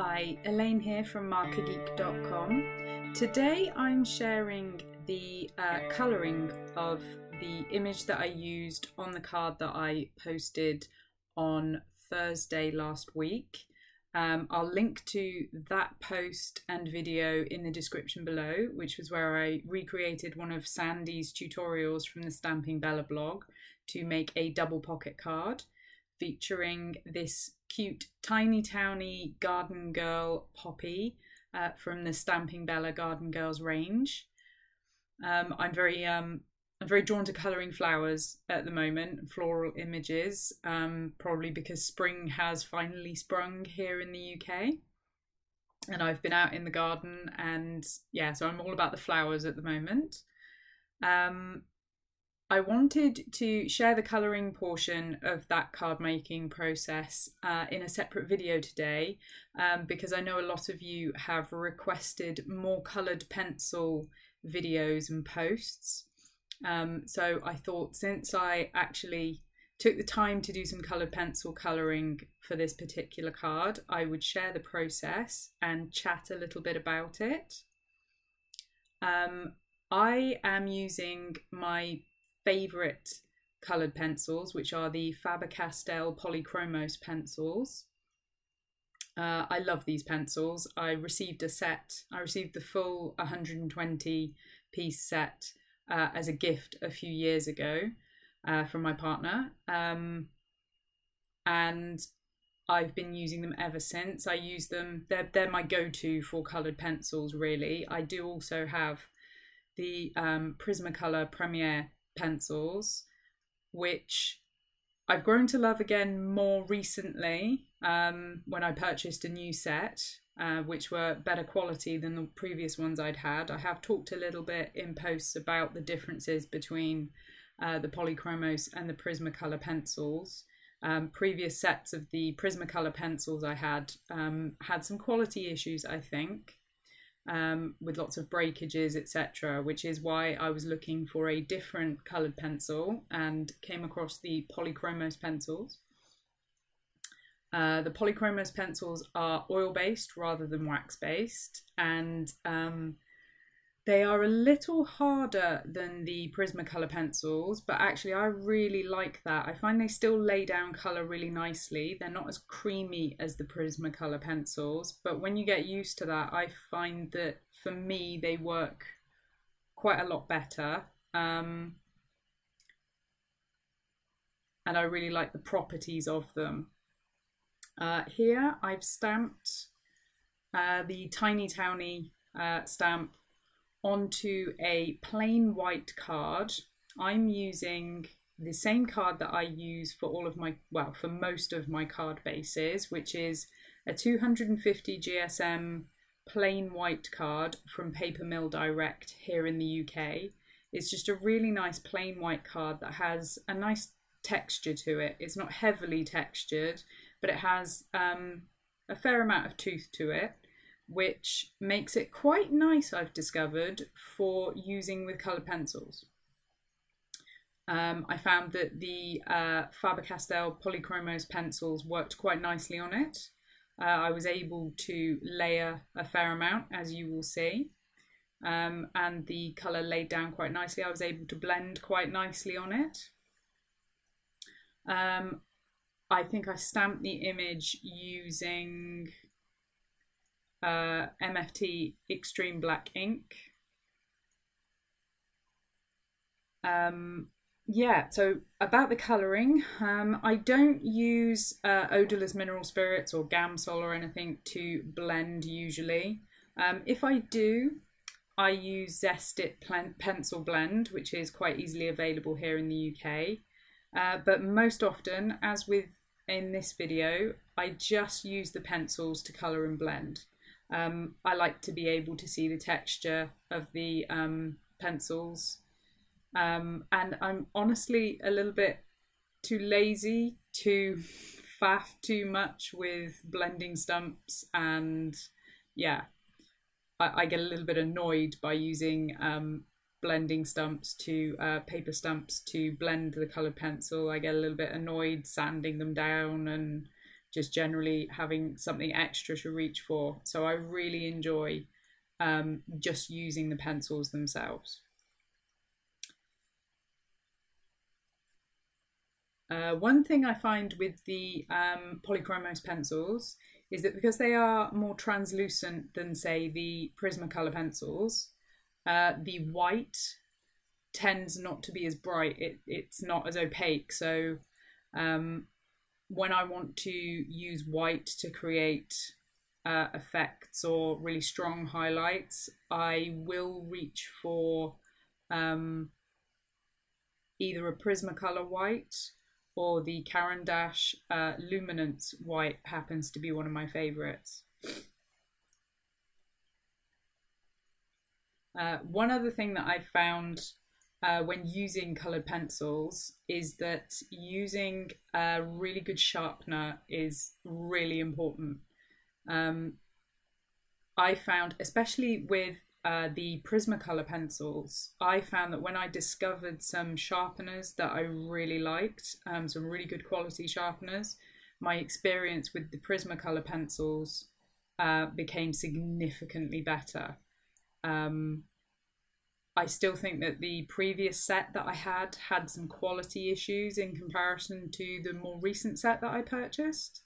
Hi, Elaine here from markergeek.com. Today I'm sharing the colouring of the image that I used on the card that I posted on Thursday last week. I'll link to that post and video in the description below, which was where I recreated one of Sandy's tutorials from the Stamping Bella blog to make a double pocket card featuring this cute Tiny Townie Garden Girl poppy from the Stamping Bella Garden Girls range. I'm very drawn to colouring flowers at the moment, floral images, probably because spring has finally sprung here in the UK. And I've been out in the garden and yeah, so I'm all about the flowers at the moment. I wanted to share the colouring portion of that card making process in a separate video today because I know a lot of you have requested more coloured pencil videos and posts. So I thought, since I actually took the time to do some coloured pencil colouring for this particular card, I would share the process and chat a little bit about it. I am using my favourite coloured pencils, which are the Faber-Castell Polychromos pencils. I love these pencils. I received a set. I received the full 120 piece set as a gift a few years ago from my partner, and I've been using them ever since. I use them, they're my go-to for coloured pencils really. I do also have the Prismacolor Premier pencils, which I've grown to love again more recently when I purchased a new set, which were better quality than the previous ones I'd had. I have talked a little bit in posts about the differences between the Polychromos and the Prismacolor pencils. Previous sets of the Prismacolor pencils I had had some quality issues, I think, with lots of breakages, etc., which is why I was looking for a different coloured pencil and came across the Polychromos pencils. The Polychromos pencils are oil-based rather than wax-based, and they are a little harder than the Prismacolor pencils, but actually I really like that. I find they still lay down colour really nicely. They're not as creamy as the Prismacolor pencils, but when you get used to that, I find that for me they work quite a lot better. And I really like the properties of them. Here I've stamped the Tiny Townie stamp onto a plain white card. I'm using the same card that I use for all of my, well, for most of my card bases, which is a 250 GSM plain white card from Paper Mill Direct here in the UK. It's just a really nice plain white card that has a nice texture to it. It's not heavily textured, but it has a fair amount of tooth to it, which makes it quite nice, I've discovered, for using with coloured pencils. I found that the Faber-Castell Polychromos pencils worked quite nicely on it. I was able to layer a fair amount, as you will see, and the colour laid down quite nicely. I was able to blend quite nicely on it. I think I stamped the image using MFT Extreme Black ink. Yeah, so about the colouring, I don't use odourless mineral spirits or Gamsol or anything to blend usually. If I do, I use Zest It Pencil Blend, which is quite easily available here in the UK. But most often, as with in this video, I just use the pencils to colour and blend. I like to be able to see the texture of the pencils, and I'm honestly a little bit too lazy to faff too much with blending stumps, and yeah, I get a little bit annoyed by using blending stumps to paper stumps to blend the coloured pencil. I get a little bit annoyed sanding them down and just generally having something extra to reach for. So I really enjoy just using the pencils themselves. One thing I find with the Polychromos pencils is that because they are more translucent than, say, the Prismacolor pencils, the white tends not to be as bright. It's not as opaque. So when I want to use white to create effects or really strong highlights, I will reach for either a Prismacolor white, or the Caran d'Ache Luminance white happens to be one of my favourites. One other thing that I've found when using coloured pencils is that using a really good sharpener is really important. I found, especially with the Prismacolor pencils, I found that when I discovered some sharpeners that I really liked, some really good quality sharpeners, my experience with the Prismacolor pencils became significantly better. I still think that the previous set that I had some quality issues in comparison to the more recent set that I purchased.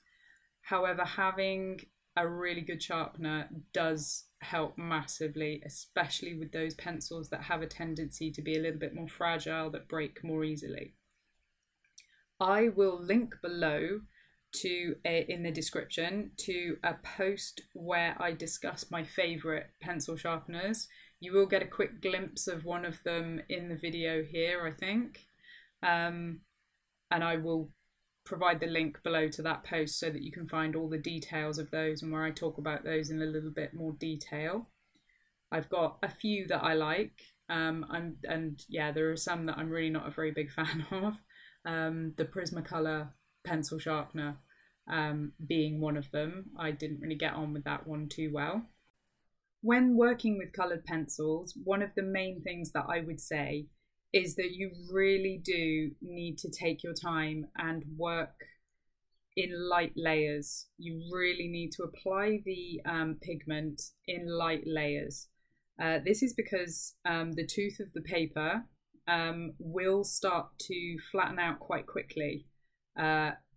However, having a really good sharpener does help massively, especially with those pencils that have a tendency to be a little bit more fragile, that break more easily. I will link below to in the description to a post where I discuss my favourite pencil sharpeners. You will get a quick glimpse of one of them in the video here, I think, and I will provide the link below to that post so that you can find all the details of those and where I talk about those in a little bit more detail. I've got a few that I like, and yeah, there are some that I'm really not a very big fan of. The Prismacolor pencil sharpener being one of them. I didn't really get on with that one too well. When working with coloured pencils, one of the main things that I would say is that you really do need to take your time and work in light layers. You really need to apply the pigment in light layers. This is because the tooth of the paper will start to flatten out quite quickly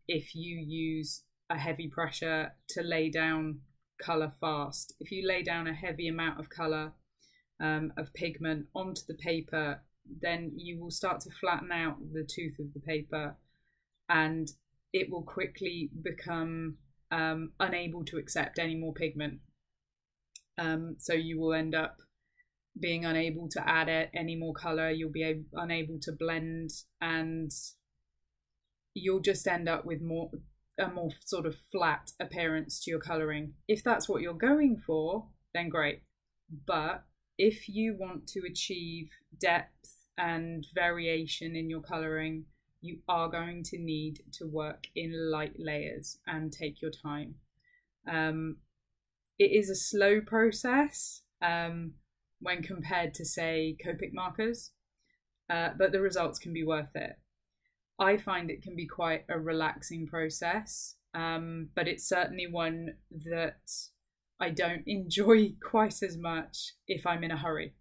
if you use a heavy pressure to lay down colour fast. If you lay down a heavy amount of colour of pigment onto the paper, then you will start to flatten out the tooth of the paper and it will quickly become unable to accept any more pigment. So you will end up being unable to add any more colour, you'll be unable to blend, and you'll just end up with a more sort of flat appearance to your colouring. If that's what you're going for, then great. But if you want to achieve depth and variation in your colouring, you are going to need to work in light layers and take your time. It is a slow process when compared to, say, Copic markers, but the results can be worth it. I find it can be quite a relaxing process, but it's certainly one that I don't enjoy quite as much if I'm in a hurry.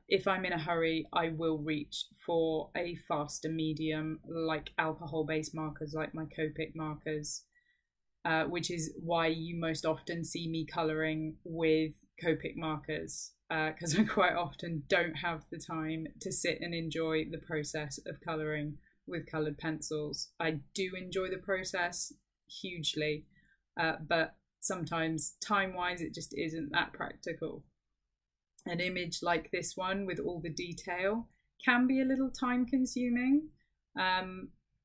If I'm in a hurry, I will reach for a faster medium like alcohol-based markers, like my Copic markers, which is why you most often see me colouring with Copic markers, because I quite often don't have the time to sit and enjoy the process of colouring with coloured pencils. I do enjoy the process hugely, but sometimes time-wise it just isn't that practical. An image like this one with all the detail can be a little time consuming.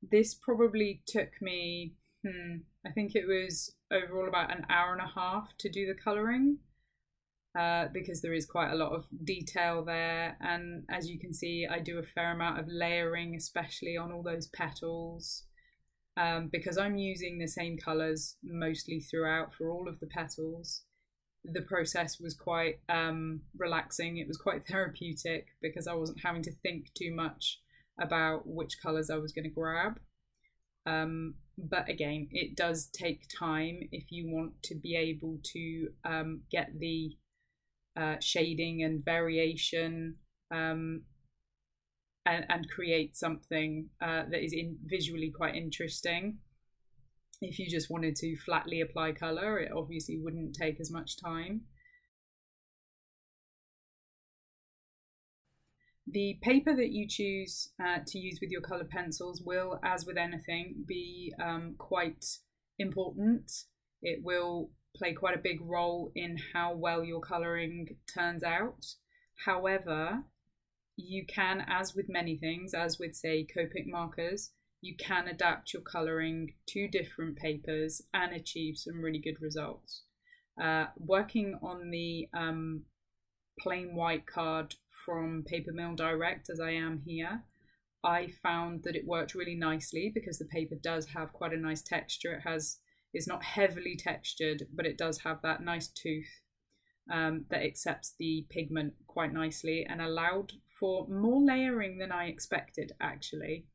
This probably took me, I think it was overall about an hour and a half to do the colouring, because there is quite a lot of detail there, and as you can see I do a fair amount of layering, especially on all those petals, because I'm using the same colours mostly throughout for all of the petals. The process was quite relaxing. It was quite therapeutic because I wasn't having to think too much about which colours I was going to grab. but again, it does take time if you want to be able to get the shading and variation and create something that is visually quite interesting. If you just wanted to flatly apply colour, it obviously wouldn't take as much time. The paper that you choose to use with your coloured pencils will, as with anything, be quite important. It will play quite a big role in how well your colouring turns out. However, you can, as with many things, as with say Copic markers, you can adapt your colouring to different papers and achieve some really good results. Working on the plain white card from Paper Mill Direct, as I am here, I found that it worked really nicely because the paper does have quite a nice texture. It's not heavily textured, but it does have that nice tooth that accepts the pigment quite nicely and allowed for more layering than I expected, actually.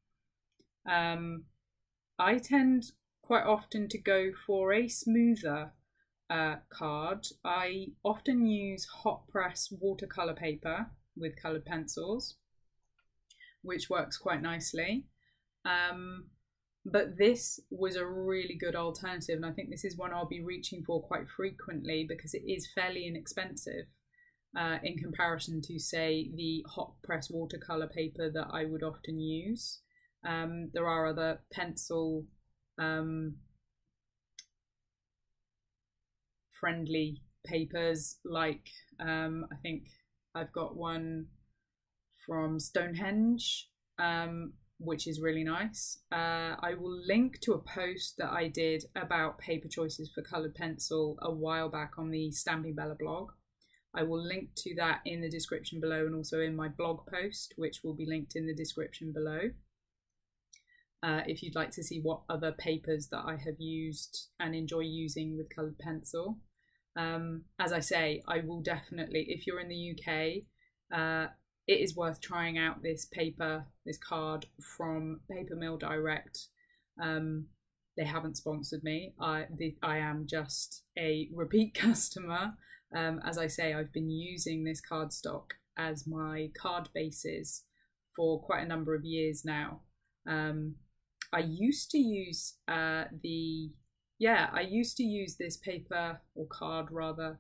I tend quite often to go for a smoother card. I often use hot press watercolour paper with coloured pencils, which works quite nicely. But this was a really good alternative, and I think this is one I'll be reaching for quite frequently because it is fairly inexpensive in comparison to, say, the hot press watercolour paper that I would often use. There are other pencil friendly papers, like I think I've got one from Stonehenge, which is really nice. I will link to a post that I did about paper choices for coloured pencil a while back on the Stamping Bella blog. I will link to that in the description below, and also in my blog post, which will be linked in the description below. If you'd like to see what other papers that I have used and enjoy using with coloured pencil. As I say, I will definitely, if you're in the UK, it is worth trying out this paper, this card from Paper Mill Direct. They haven't sponsored me. I am just a repeat customer. As I say, I've been using this cardstock as my card bases for quite a number of years now. I used to use this paper, or card rather,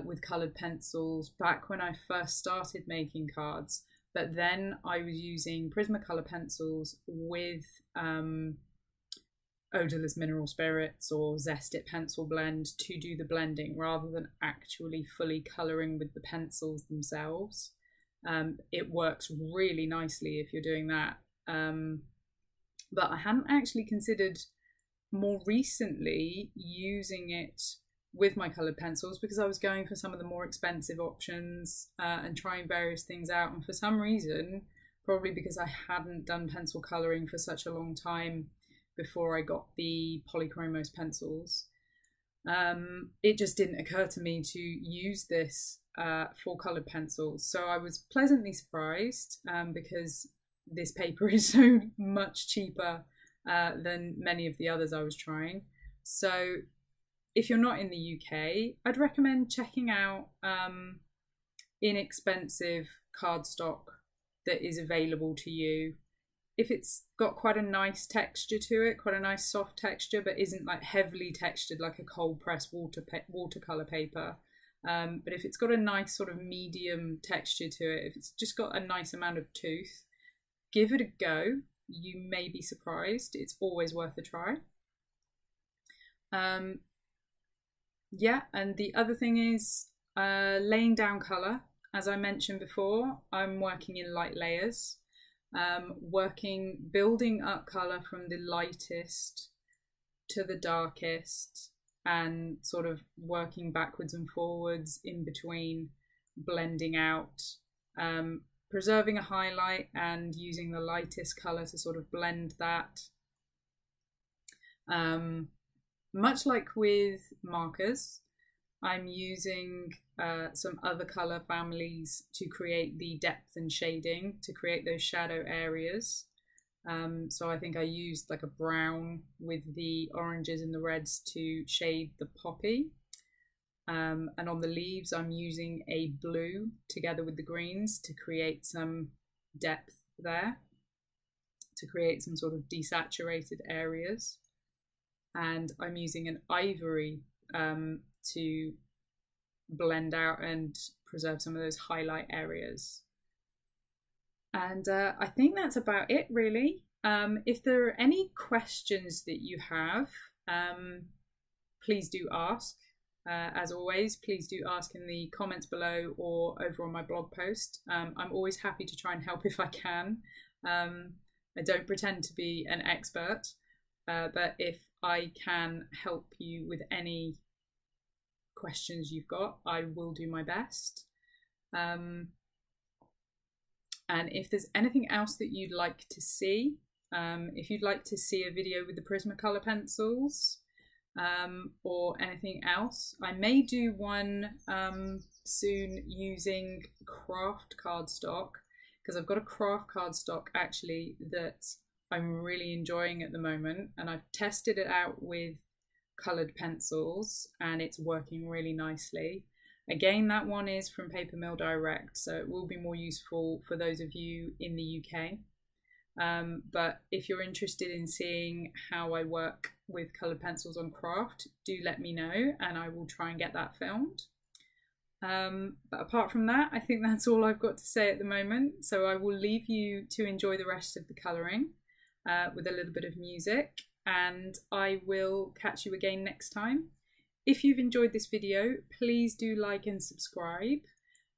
with coloured pencils back when I first started making cards, but then I was using Prismacolor pencils with odorless mineral spirits or Zest It pencil blend to do the blending rather than actually fully colouring with the pencils themselves. It works really nicely if you're doing that, but I hadn't actually considered more recently using it with my coloured pencils because I was going for some of the more expensive options and trying various things out, and for some reason, probably because I hadn't done pencil colouring for such a long time before I got the Polychromos pencils, it just didn't occur to me to use this for coloured pencils. So I was pleasantly surprised because this paper is so much cheaper than many of the others I was trying. So if you're not in the UK, I'd recommend checking out inexpensive cardstock that is available to you. If it's got quite a nice texture to it, quite a nice soft texture, but isn't like heavily textured like a cold press watercolor paper. But if it's got a nice sort of medium texture to it, if it's just got a nice amount of tooth, give it a go. You may be surprised. It's always worth a try. Yeah, and the other thing is laying down colour. As I mentioned before, I'm working in light layers. Building up colour from the lightest to the darkest, and sort of working backwards and forwards in between, blending out, preserving a highlight and using the lightest colour to sort of blend that. Much like with markers, I'm using some other colour families to create the depth and shading, to create those shadow areas. So I think I used like a brown with the oranges and the reds to shade the poppy. And on the leaves I'm using a blue together with the greens to create some depth there, to create some sort of desaturated areas. And I'm using an ivory to blend out and preserve some of those highlight areas. And I think that's about it really. If there are any questions that you have, please do ask. As always, please do ask in the comments below or over on my blog post. I'm always happy to try and help if I can. I don't pretend to be an expert, but if I can help you with any questions you've got, I will do my best. And if there's anything else that you'd like to see, if you'd like to see a video with the Prismacolor pencils, or anything else, I may do one soon using craft cardstock, because I've got a craft cardstock actually that I'm really enjoying at the moment, and I've tested it out with coloured pencils and it's working really nicely. Again, that one is from Paper Mill Direct, so it will be more useful for those of you in the UK. But if you're interested in seeing how I work with coloured pencils on craft, do let me know and I will try and get that filmed. But apart from that, I think that's all I've got to say at the moment. So I will leave you to enjoy the rest of the colouring with a little bit of music, and I will catch you again next time. If you've enjoyed this video, please do like and subscribe.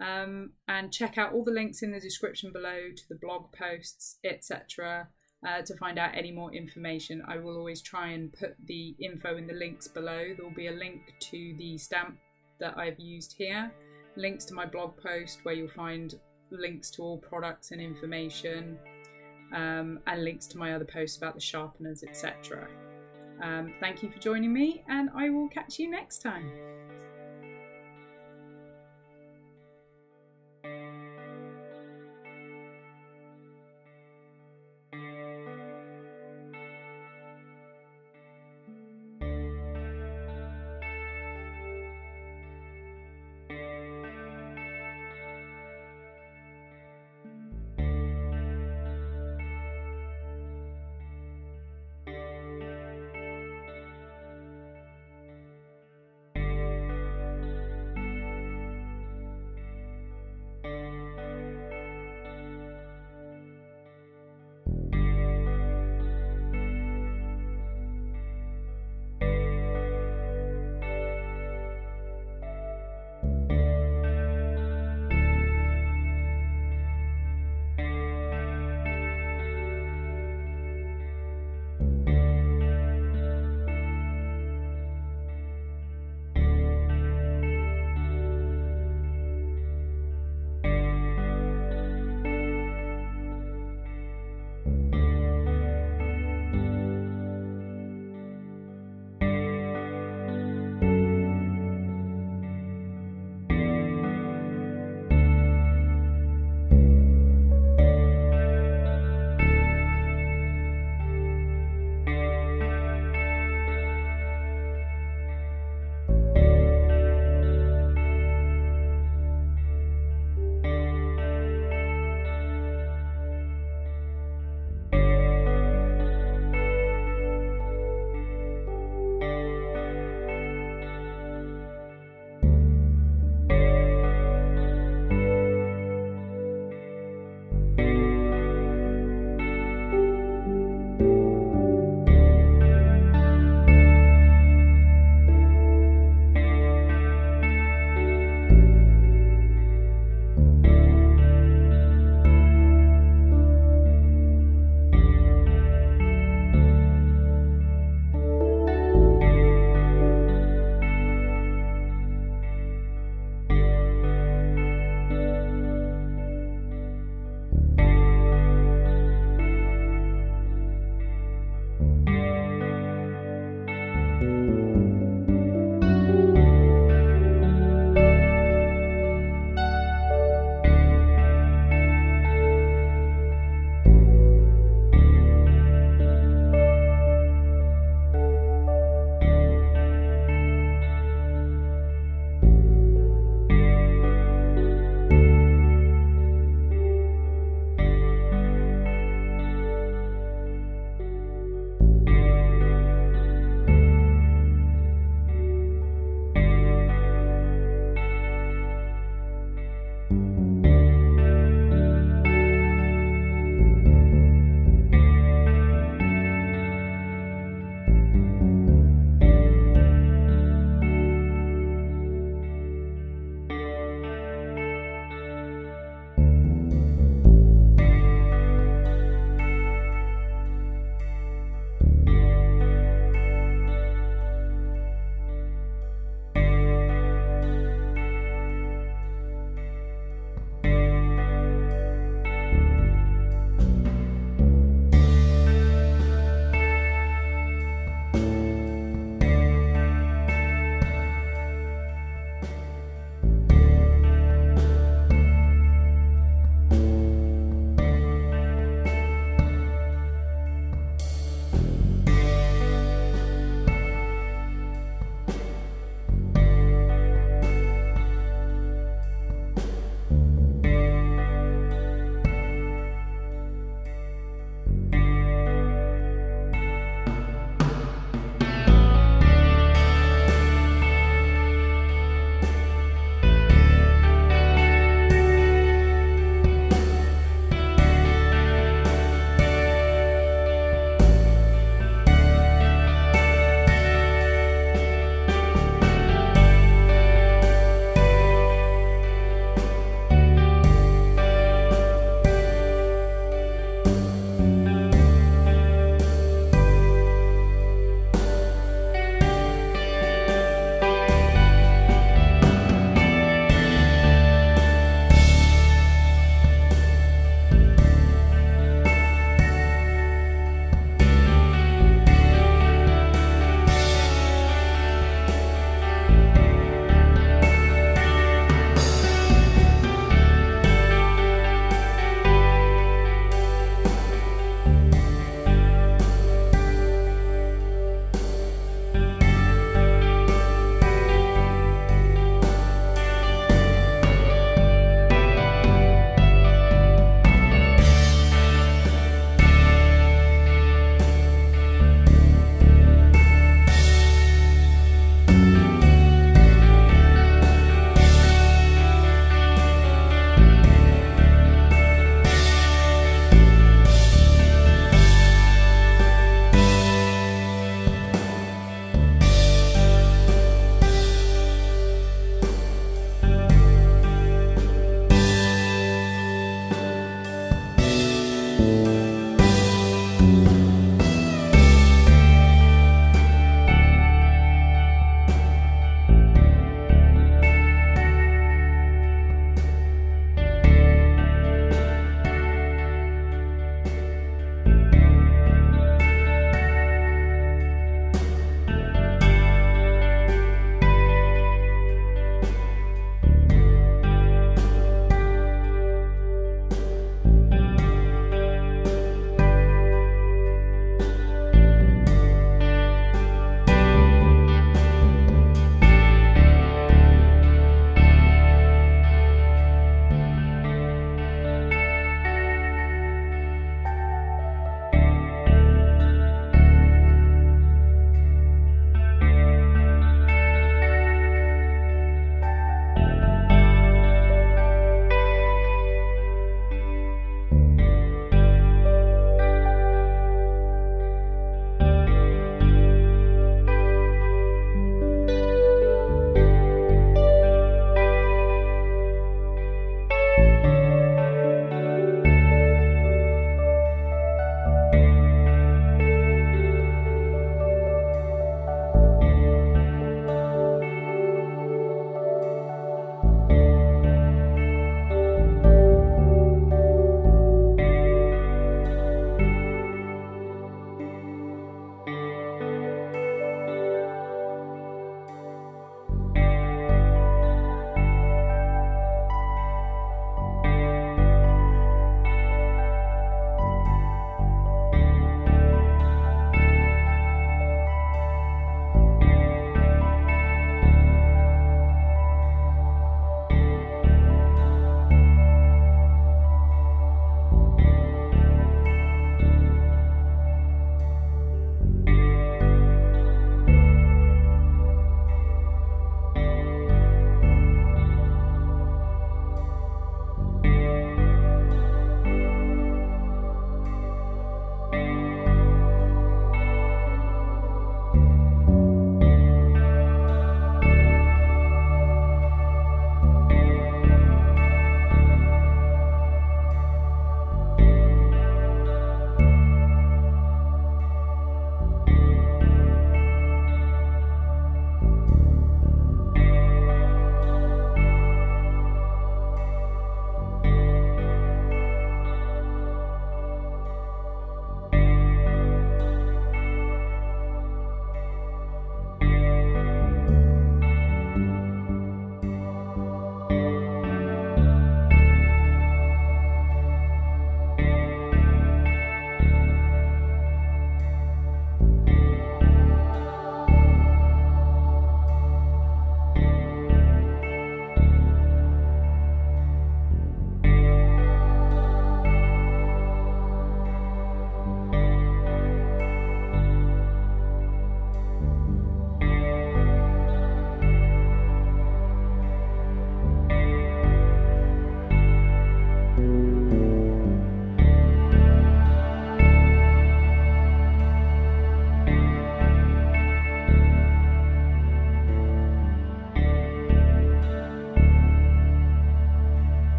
And check out all the links in the description below to the blog posts, etc. To find out any more information. I will always try and put the info in the links below. There will be a link to the stamp that I've used here, links to my blog post where you'll find links to all products and information, and links to my other posts about the sharpeners, etc. Thank you for joining me, and I will catch you next time.